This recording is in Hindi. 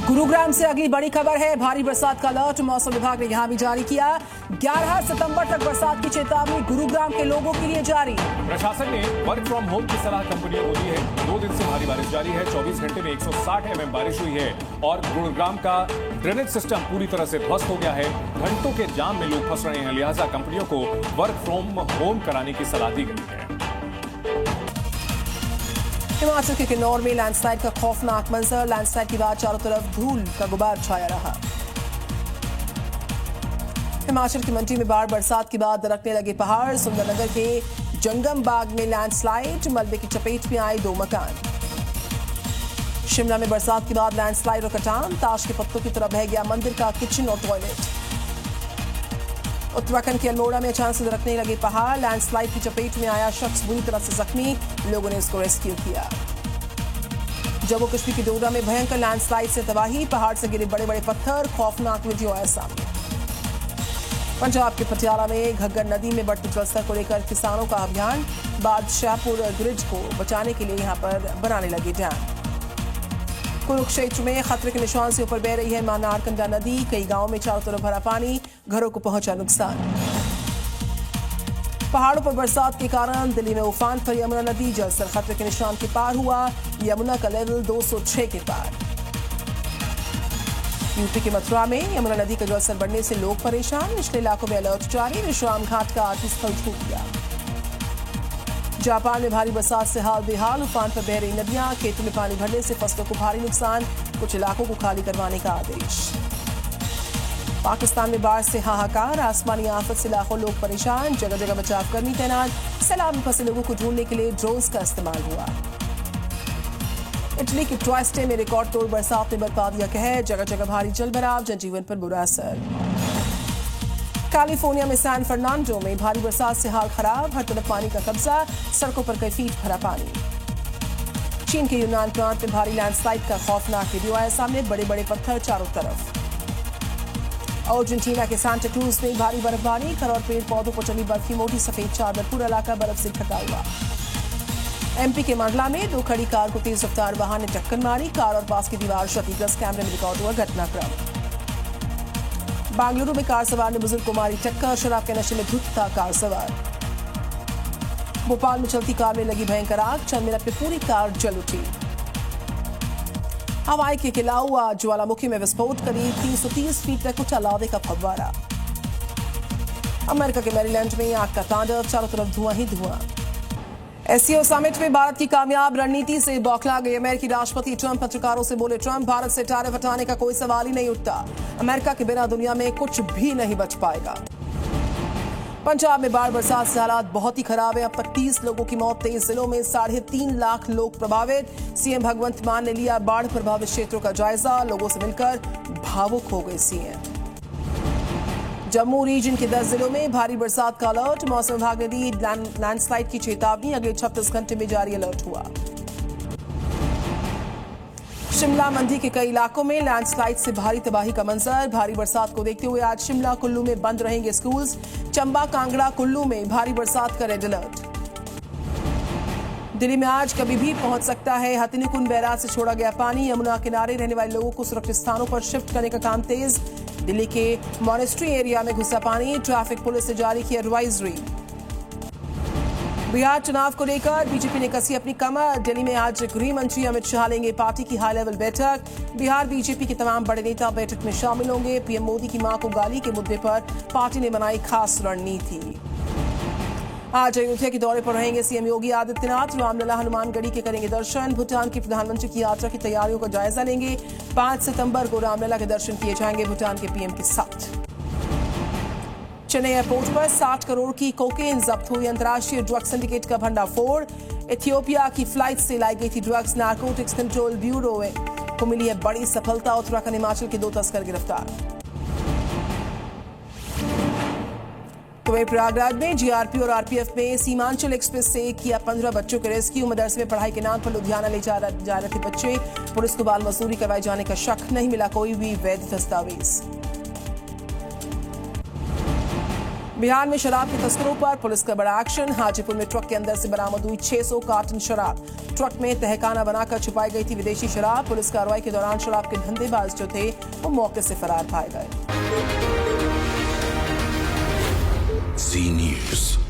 गुरुग्राम से अगली बड़ी खबर है। भारी बरसात का अलर्ट मौसम विभाग ने यहां भी जारी किया। 11 सितंबर तक बरसात की चेतावनी गुरुग्राम के लोगों के लिए जारी। प्रशासन ने वर्क फ्रॉम होम की सलाह कंपनियों को दी है। 2 दिन से भारी बारिश जारी है। 24 घंटे में 160 mm बारिश हुई है और गुरुग्राम का ड्रेनेज सिस्टम पूरी तरह से ध्वस्त हो गया है। घंटों के जाम में लोग फंस रहे हैं, लिहाजा कंपनियों को वर्क फ्रॉम होम कराने की सलाह दी गई है। हिमाचल के किन्नौर में लैंडस्लाइड का खौफनाक मंजर। लैंडस्लाइड के बाद चारों तरफ धूल का गुबार छाया रहा। हिमाचल की मंडी में बाढ़ बरसात के बाद दरकने लगे पहाड़। सुंदरनगर के जंगम बाग में लैंडस्लाइड, मलबे की चपेट में आए 2 मकान। शिमला में बरसात के बाद लैंडस्लाइड और कटान। ताश के पत्तों की तरह बह गया मंदिर का किचन और टॉयलेट। उत्तराखंड के अल्मोड़ा में अचानक से दरकने लगे पहाड़। लैंडस्लाइड की चपेट में आया शख्स बुरी तरह से जख्मी, लोगों ने इसको रेस्क्यू किया। जम्मू कश्मीर की डोडा में भयंकर लैंडस्लाइड से तबाही। पहाड़ से गिरे बड़े बड़े पत्थर, खौफनाक वीडियो आया सामने। पंजाब के पटियाला में घग्गर नदी में बढ़ते जलस्तर को लेकर किसानों का अभियान। बादशाहपुर ब्रिज को बचाने के लिए यहां पर बनाने लगे डैम। कुरुक्षेत्र में खतरे के निशान से ऊपर बह रही है मां नारकंडा नदी। कई गांवों में चारों तरफ भरा पानी, घरों को पहुंचा नुकसान। पहाड़ों पर बरसात के कारण दिल्ली में उफान पर यमुना नदी। जलस्तर खतरे के निशान के पार हुआ। यमुना का लेवल 206 के पार। यूपी के मथुरा में यमुना नदी का जलस्तर बढ़ने से लोग परेशान। निचले इलाकों में अलर्ट जारी। विश्राम घाट का आरती स्थल छूट गया। जापान में भारी बरसात से हाल बेहाल। उफान पर बह रही नदियां। खेतों में पानी भरने से फसलों को भारी नुकसान। कुछ इलाकों को खाली करवाने का आदेश। पाकिस्तान में बाढ़ से हाहाकार। आसमानी आफत से लाखों लोग परेशान। जगह जगह बचाव कर्मी तैनात। सैलाब में फंसे लोगों को ढूंढने के लिए ड्रोन्स का इस्तेमाल हुआ। इटली के ट्राइस्टे में रिकॉर्ड तोड़ बरसात ने बरपा दिया कहर। जगह जगह भारी जलभराव, जनजीवन पर बुरा असर। कैलिफोर्निया में सैन फर्नांडो में भारी बरसात से हाल खराब। हर तरफ पानी का कब्जा, सड़कों पर कई फीट भरा पानी। चीन के यूनान प्रांत में भारी लैंडस्लाइड का खौफनाक वीडियो आया सामने। बड़े बड़े पत्थर चारों तरफ। अर्जेंटीना के सांता क्रूज में भारी बर्फबारी। घर और पेड़ पौधों पर चली बर्फ की मोटी सफेद चादर, पूरा इलाका बर्फ से ढका हुआ। एमपी के मंडला में 2 खड़ी कार को तेज रफ्तार वाहन ने टक्कर मारी। कार और पास की दीवार क्षतिग्रस्त, कैमरे में रिकॉर्ड हुआ घटनाक्रम। बेंगलुरु में कार सवार ने बुजुर्ग को मारी टक्कर। शराब के नशे में धुत था कार सवार। भोपाल में चलती कार में लगी भयंकर आग। चंद मिनट में पूरी कार जल उठी। हवाई के खिलाफ ज्वालामुखी में विस्फोट, करीब 330 फीट तक उठा लावे का फव्वारा। अमेरिका के मैरीलैंड में आग का तांडव, चारों तरफ धुआं ही धुआं। एससीओ समिट में भारत की कामयाब रणनीति से बौखला गए अमेरिकी राष्ट्रपति ट्रंप। पत्रकारों से बोले ट्रंप, भारत से टैरिफ हटाने का कोई सवाल ही नहीं उठता। अमेरिका के बिना दुनिया में कुछ भी नहीं बच पाएगा। पंजाब में बाढ़ बरसात से हालात बहुत ही खराब है। अब तक 30 लोगों की मौत, 23 जिलों में 3.5 लाख लोग प्रभावित। सीएम भगवंत मान ने लिया बाढ़ प्रभावित क्षेत्रों का जायजा। लोगों से मिलकर भावुक हो गए सीएम। जम्मू रीजन के 10 जिलों में भारी बरसात का अलर्ट। मौसम विभाग ने दी लैंडस्लाइड की चेतावनी। अगले 36 घंटे में जारी अलर्ट हुआ। शिमला मंडी के कई इलाकों में लैंडस्लाइड से भारी तबाही का मंजर। भारी बरसात को देखते हुए आज शिमला कुल्लू में बंद रहेंगे स्कूल्स। चंबा, कांगड़ा, कुल्लू में भारी बरसात का रेड अलर्ट। दिल्ली में आज कभी भी पहुंच सकता है। हथिनीकुंड बैराज से छोड़ा गया पानी। यमुना किनारे रहने वाले लोगों को सुरक्षित स्थानों पर शिफ्ट करने का काम तेज। दिल्ली के मॉनेस्ट्री एरिया में घुसा पानी। ट्रैफिक पुलिस ने जारी की एडवाइजरी। बिहार चुनाव को लेकर बीजेपी ने कसी अपनी कमर। दिल्ली में आज गृह मंत्री अमित शाह लेंगे पार्टी की हाई लेवल बैठक। बिहार बीजेपी के तमाम बड़े नेता बैठक में शामिल होंगे। पीएम मोदी की मां को गाली के मुद्दे पर पार्टी ने बनाई खास रणनीति। आज अयोध्या के दौरे पर रहेंगे सीएम योगी आदित्यनाथ। रामलला हनुमानगढ़ी के करेंगे दर्शन। भूटान के प्रधानमंत्री की यात्रा की तैयारियों का जायजा लेंगे। 5 सितंबर को रामलला के दर्शन किए जाएंगे भूटान के पीएम के साथ। चेन्नई एयरपोर्ट पर 60 करोड़ की कोकेन जब्त हुई। अंतर्राष्ट्रीय ड्रग सिंडिकेट का भंडाफोड़। इथियोपिया की फ्लाइट से लाई गई थी ड्रग्स। नारकोटिक्स कंट्रोल ब्यूरो को मिली है बड़ी सफलता। उत्तराखंड, हिमाचल के 2 तस्कर गिरफ्तार। तो वहीं प्रयागराज में जीआरपी और आरपीएफ में सीमांचल एक्सप्रेस से किया 15 बच्चों के रेस्क्यू। मदरसे में पढ़ाई के नाम पर लुधियाना ले जा रहे थे बच्चे। पुलिस को बाल मजदूरी करवाए जाने का शक, नहीं मिला कोई भी वैध दस्तावेज। बिहार में शराब के तस्करों पर पुलिस का बड़ा एक्शन। हाजीपुर में ट्रक के अंदर से बरामद हुई 600 कार्टन शराब। ट्रक में तहखाना बनाकर छुपाई गई थी विदेशी शराब। पुलिस कार्रवाई के दौरान शराब के धंधेबाज जो थे वो मौके से फरार पाए गए। Zee News.